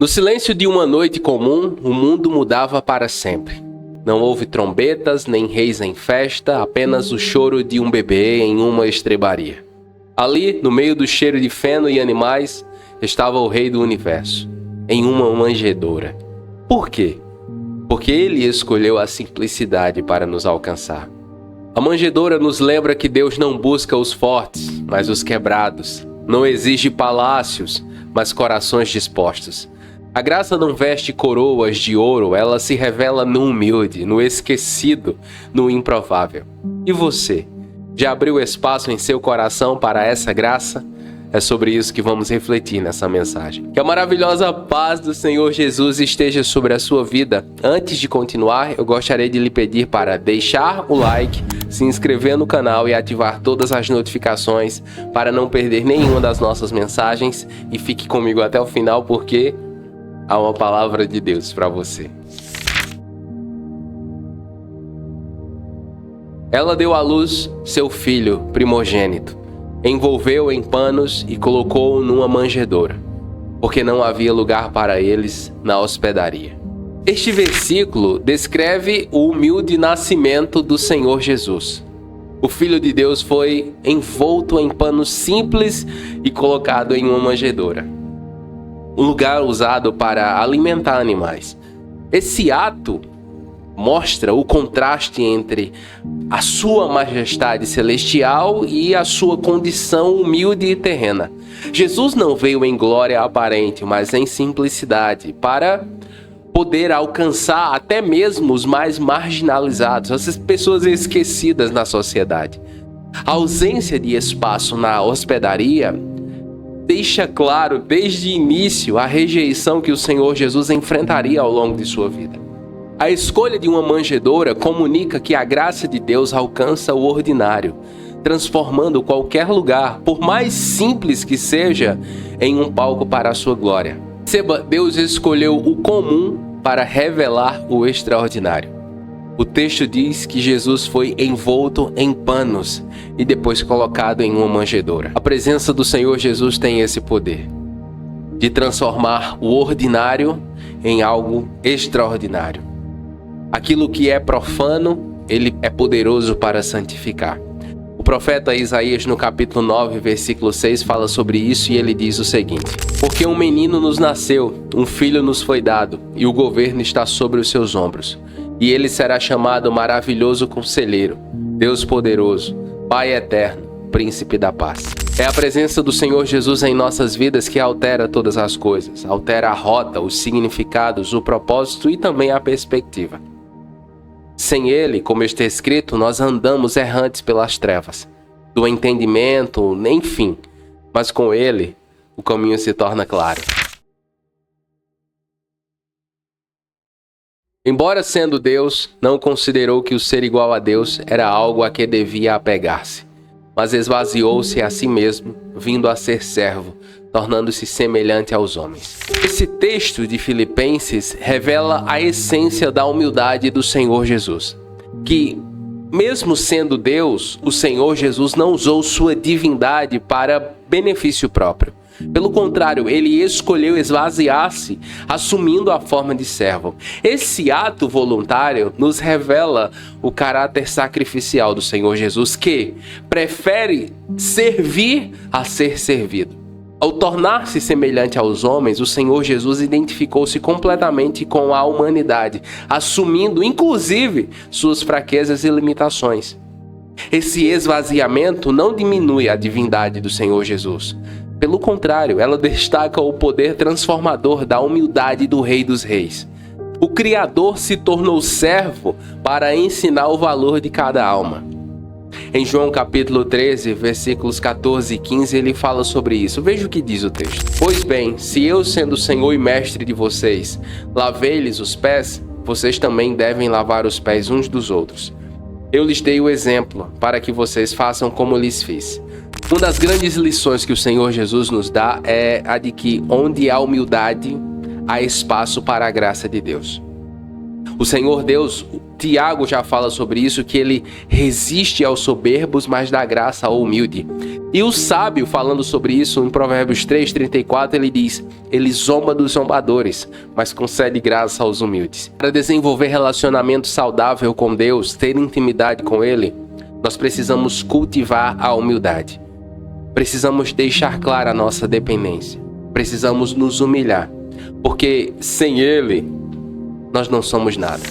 No silêncio de uma noite comum, o mundo mudava para sempre. Não houve trombetas, nem reis em festa, apenas o choro de um bebê em uma estrebaria. Ali, no meio do cheiro de feno e animais, estava o rei do universo, em uma manjedoura. Por quê? Porque ele escolheu a simplicidade para nos alcançar. A manjedoura nos lembra que Deus não busca os fortes, mas os quebrados. Não exige palácios, mas corações dispostos. A graça não veste coroas de ouro, ela se revela no humilde, no esquecido, no improvável. E você? Já abriu espaço em seu coração para essa graça? É sobre isso que vamos refletir nessa mensagem. Que a maravilhosa paz do Senhor Jesus esteja sobre a sua vida. Antes de continuar, eu gostaria de lhe pedir para deixar o like, se inscrever no canal e ativar todas as notificações para não perder nenhuma das nossas mensagens. E fique comigo até o final porque há uma palavra de Deus para você. Ela deu à luz seu filho primogênito. Envolveu-o em panos e colocou-o numa manjedoura, porque não havia lugar para eles na hospedaria. Este versículo descreve o humilde nascimento do Senhor Jesus. O Filho de Deus foi envolto em panos simples e colocado em uma manjedoura, um lugar usado para alimentar animais. Esse ato mostra o contraste entre a sua majestade celestial e a sua condição humilde e terrena. Jesus não veio em glória aparente, mas em simplicidade, para poder alcançar até mesmo os mais marginalizados, essas pessoas esquecidas na sociedade. A ausência de espaço na hospedaria deixa claro desde o início a rejeição que o Senhor Jesus enfrentaria ao longo de sua vida. A escolha de uma manjedoura comunica que a graça de Deus alcança o ordinário, transformando qualquer lugar, por mais simples que seja, em um palco para a sua glória. Perceba, Deus escolheu o comum para revelar o extraordinário. O texto diz que Jesus foi envolto em panos e depois colocado em uma manjedoura. A presença do Senhor Jesus tem esse poder de transformar o ordinário em algo extraordinário. Aquilo que é profano, ele é poderoso para santificar. O profeta Isaías, no capítulo 9, versículo 6, fala sobre isso e ele diz o seguinte: porque um menino nos nasceu, um filho nos foi dado, e o governo está sobre os seus ombros. E ele será chamado Maravilhoso Conselheiro, Deus Poderoso, Pai Eterno, Príncipe da Paz. É a presença do Senhor Jesus em nossas vidas que altera todas as coisas, altera a rota, os significados, o propósito e também a perspectiva. Sem Ele, como está escrito, nós andamos errantes pelas trevas, do entendimento, enfim. Mas com Ele, o caminho se torna claro. Embora sendo Deus, não considerou que o ser igual a Deus era algo a que devia apegar-se, mas esvaziou-se a si mesmo, vindo a ser servo, tornando-se semelhante aos homens. Esse texto de Filipenses revela a essência da humildade do Senhor Jesus, que, mesmo sendo Deus, o Senhor Jesus não usou sua divindade para benefício próprio. Pelo contrário, ele escolheu esvaziar-se, assumindo a forma de servo. Esse ato voluntário nos revela o caráter sacrificial do Senhor Jesus, que prefere servir a ser servido. Ao tornar-se semelhante aos homens, o Senhor Jesus identificou-se completamente com a humanidade, assumindo inclusive suas fraquezas e limitações. Esse esvaziamento não diminui a divindade do Senhor Jesus. Pelo contrário, ela destaca o poder transformador da humildade do Rei dos Reis. O Criador se tornou servo para ensinar o valor de cada alma. Em João capítulo 13, versículos 14 e 15, ele fala sobre isso. Veja o que diz o texto. Pois bem, se eu, sendo Senhor e Mestre de vocês, lavei-lhes os pés, vocês também devem lavar os pés uns dos outros. Eu lhes dei o exemplo, para que vocês façam como lhes fiz. Uma das grandes lições que o Senhor Jesus nos dá é a de que onde há humildade, há espaço para a graça de Deus. O Senhor Deus, Tiago já fala sobre isso, que ele resiste aos soberbos, mas dá graça ao humilde. E o sábio, falando sobre isso, em Provérbios 3:34, ele diz: ele zomba dos zombadores, mas concede graça aos humildes. Para desenvolver relacionamento saudável com Deus, ter intimidade com Ele, nós precisamos cultivar a humildade. Precisamos deixar clara a nossa dependência. Precisamos nos humilhar, porque sem Ele, nós não somos nada.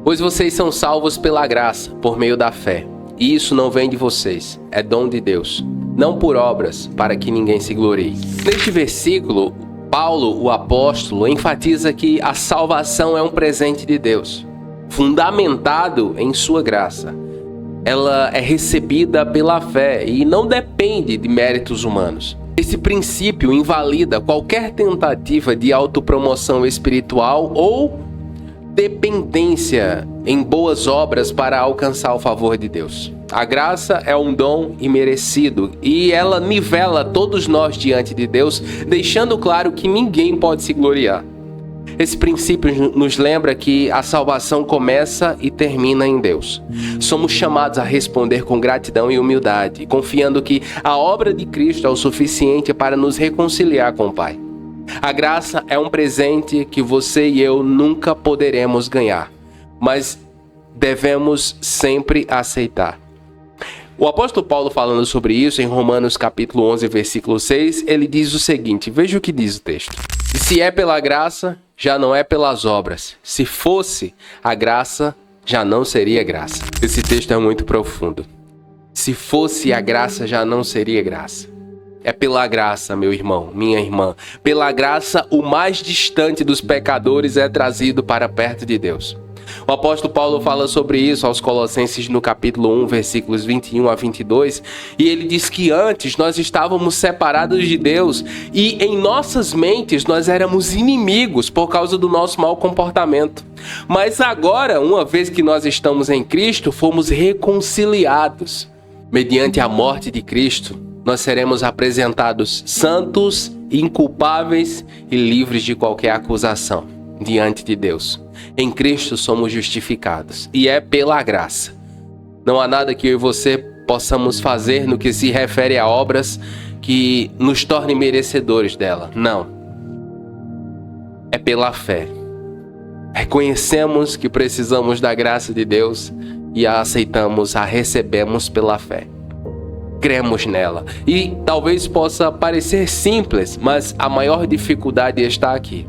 Pois vocês são salvos pela graça, por meio da fé. E isso não vem de vocês, é dom de Deus, não por obras, para que ninguém se glorie. Neste versículo, Paulo, o apóstolo, enfatiza que a salvação é um presente de Deus, fundamentado em sua graça. Ela é recebida pela fé e não depende de méritos humanos. Esse princípio invalida qualquer tentativa de autopromoção espiritual ou dependência em boas obras para alcançar o favor de Deus. A graça é um dom imerecido e ela nivela todos nós diante de Deus, deixando claro que ninguém pode se gloriar. Esse princípio nos lembra que a salvação começa e termina em Deus. Somos chamados a responder com gratidão e humildade, confiando que a obra de Cristo é o suficiente para nos reconciliar com o Pai. A graça é um presente que você e eu nunca poderemos ganhar, mas devemos sempre aceitar. O apóstolo Paulo, falando sobre isso em Romanos capítulo 11, versículo 6, ele diz o seguinte, veja o que diz o texto. E se é pela graça, já não é pelas obras. Se fosse a graça, já não seria graça. Esse texto é muito profundo. Se fosse a graça, já não seria graça. É pela graça, meu irmão, minha irmã. Pela graça, o mais distante dos pecadores é trazido para perto de Deus. O apóstolo Paulo fala sobre isso aos Colossenses no capítulo 1, versículos 21 a 22, e ele diz que antes nós estávamos separados de Deus e em nossas mentes nós éramos inimigos por causa do nosso mau comportamento. Mas agora, uma vez que nós estamos em Cristo, fomos reconciliados. Mediante a morte de Cristo, nós seremos apresentados santos, inculpáveis e livres de qualquer acusação diante de Deus. Em Cristo somos justificados e é pela graça. Não há nada que eu e você possamos fazer no que se refere a obras que nos tornem merecedores dela. Não. É pela fé. Reconhecemos que precisamos da graça de Deus e a aceitamos, a recebemos pela fé. Cremos nela. E talvez possa parecer simples, mas a maior dificuldade está aqui.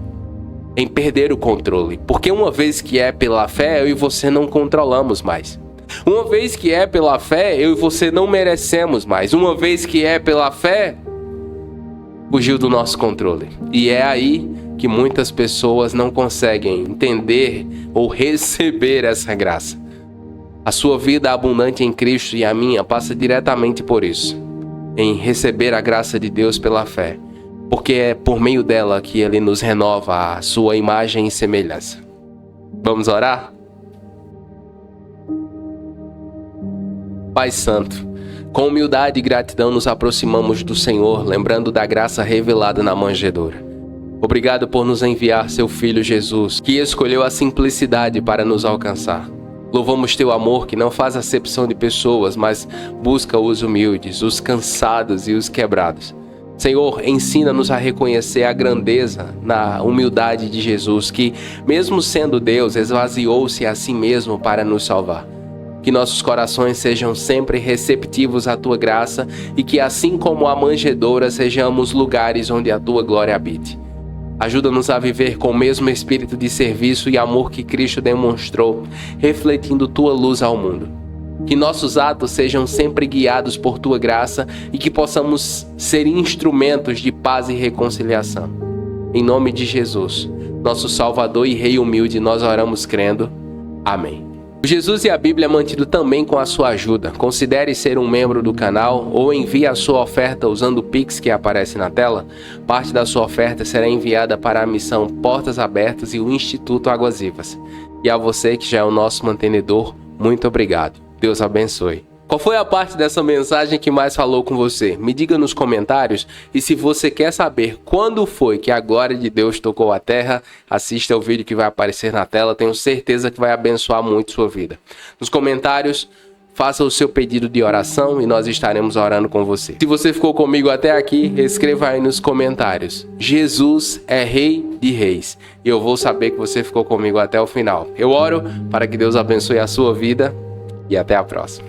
Em perder o controle, porque uma vez que é pela fé, eu e você não controlamos mais. Uma vez que é pela fé, eu e você não merecemos mais. Uma vez que é pela fé, fugiu do nosso controle. E é aí que muitas pessoas não conseguem entender ou receber essa graça. A sua vida abundante em Cristo e a minha passa diretamente por isso, em receber a graça de Deus pela fé. Porque é por meio dela que Ele nos renova a sua imagem e semelhança. Vamos orar? Pai Santo, com humildade e gratidão nos aproximamos do Senhor, lembrando da graça revelada na manjedoura. Obrigado por nos enviar seu Filho Jesus, que escolheu a simplicidade para nos alcançar. Louvamos teu amor que não faz acepção de pessoas, mas busca os humildes, os cansados e os quebrados. Senhor, ensina-nos a reconhecer a grandeza na humildade de Jesus, que, mesmo sendo Deus, esvaziou-se a si mesmo para nos salvar. Que nossos corações sejam sempre receptivos à Tua graça e que, assim como a manjedoura, sejamos lugares onde a Tua glória habite. Ajuda-nos a viver com o mesmo espírito de serviço e amor que Cristo demonstrou, refletindo Tua luz ao mundo. Que nossos atos sejam sempre guiados por Tua graça e que possamos ser instrumentos de paz e reconciliação. Em nome de Jesus, nosso Salvador e Rei humilde, nós oramos crendo. Amém. O Jesus e a Bíblia é mantido também com a sua ajuda. Considere ser um membro do canal ou envie a sua oferta usando o Pix que aparece na tela. Parte da sua oferta será enviada para a missão Portas Abertas e o Instituto Águas Vivas. E a você que já é o nosso mantenedor, muito obrigado. Deus abençoe. Qual foi a parte dessa mensagem que mais falou com você? Me diga nos comentários. E se você quer saber quando foi que a glória de Deus tocou a terra, assista o vídeo que vai aparecer na tela. Tenho certeza que vai abençoar muito sua vida. Nos comentários, faça o seu pedido de oração e nós estaremos orando com você. Se você ficou comigo até aqui, escreva aí nos comentários: Jesus é Rei de Reis. E eu vou saber que você ficou comigo até o final. Eu oro para que Deus abençoe a sua vida e até a próxima.